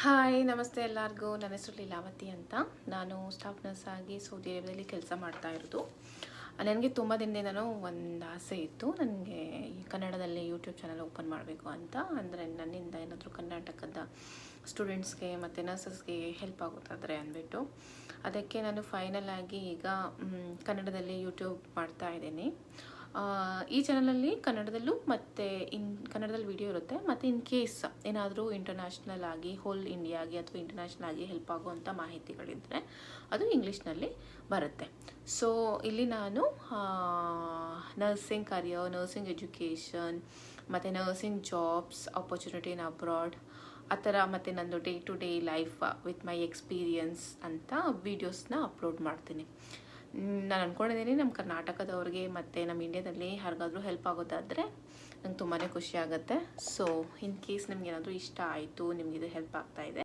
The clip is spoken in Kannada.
ಹಾಯ್ ನಮಸ್ತೆ ಎಲ್ಲರಿಗೂ. ನನ್ನ ಹೆಸರು ಲೀಲಾವತಿ ಅಂತ. ನಾನು ಸ್ಟಾಫ್ ನರ್ಸ್ ಆಗಿ ಸೌದಿ ಅರೇಬಿಯಾದಲ್ಲಿ ಕೆಲಸ ಮಾಡ್ತಾ ಇರೋದು. ನನಗೆ ತುಂಬ ದಿನದಿಂದನೂ ಒಂದು ಆಸೆ ಇತ್ತು, ನನಗೆ ಈ ಕನ್ನಡದಲ್ಲಿ ಯೂಟ್ಯೂಬ್ ಚಾನಲ್ ಓಪನ್ ಮಾಡಬೇಕು ಅಂತ. ಅಂದರೆ ನನ್ನಿಂದ ಏನಾದರೂ ಕರ್ನಾಟಕದ ಸ್ಟೂಡೆಂಟ್ಸ್ಗೆ ಮತ್ತು ನರ್ಸಸ್ಗೆ ಹೆಲ್ಪ್ ಆಗುತ್ತಾದರೆ ಅಂದ್ಬಿಟ್ಟು ಅದಕ್ಕೆ ನಾನು ಫೈನಲ್ ಆಗಿ ಈಗ ಕನ್ನಡದಲ್ಲಿ ಯೂಟ್ಯೂಬ್ ಮಾಡ್ತಾ ಇದ್ದೀನಿ. ಈ ಚಾನಲಲ್ಲಿ ಕನ್ನಡದಲ್ಲೂ ಮತ್ತು ಕನ್ನಡದಲ್ಲಿ ವಿಡಿಯೋ ಇರುತ್ತೆ. ಮತ್ತು ಇನ್ ಕೇಸ್ ಏನಾದರೂ ಇಂಟರ್ನ್ಯಾಷನಲ್ ಆಗಿ ಹೋಲ್ ಇಂಡಿಯಾಗೆ ಅಥವಾ ಇಂಟರ್ನ್ಯಾಷನಲ್ ಆಗಿ ಹೆಲ್ಪ್ ಆಗುವಂಥ ಮಾಹಿತಿಗಳಿದ್ದರೆ ಅದು ಇಂಗ್ಲೀಷ್ನಲ್ಲಿ ಬರುತ್ತೆ. ಸೊ ಇಲ್ಲಿ ನಾನು ನರ್ಸಿಂಗ್ ಕರಿಯರ್, ನರ್ಸಿಂಗ್ ಎಜುಕೇಷನ್ ಮತ್ತು nursing jobs, opportunity in abroad ಆ ಥರ, ಮತ್ತು ನಂದು day to day life with my experience ಅಂತ ವೀಡಿಯೋಸ್ನ ಅಪ್ಲೋಡ್ ಮಾಡ್ತೀನಿ. ನಾನು ಅಂದ್ಕೊಂಡಿದ್ದೀನಿ ನಮ್ಮ ಕರ್ನಾಟಕದವ್ರಿಗೆ ಮತ್ತು ನಮ್ಮ ಇಂಡಿಯಾದಲ್ಲಿ ಯಾರಿಗಾದ್ರೂ ಹೆಲ್ಪ್ ಆಗೋದಾದರೆ ನಂಗೆ ತುಂಬಾ ಖುಷಿ ಆಗುತ್ತೆ. ಸೊ ಇನ್ ಕೇಸ್ ನಿಮ್ಗೆ ಏನಾದರೂ ಇಷ್ಟ ಆಯಿತು, ನಿಮಗಿದು ಹೆಲ್ಪ್ ಆಗ್ತಾಯಿದೆ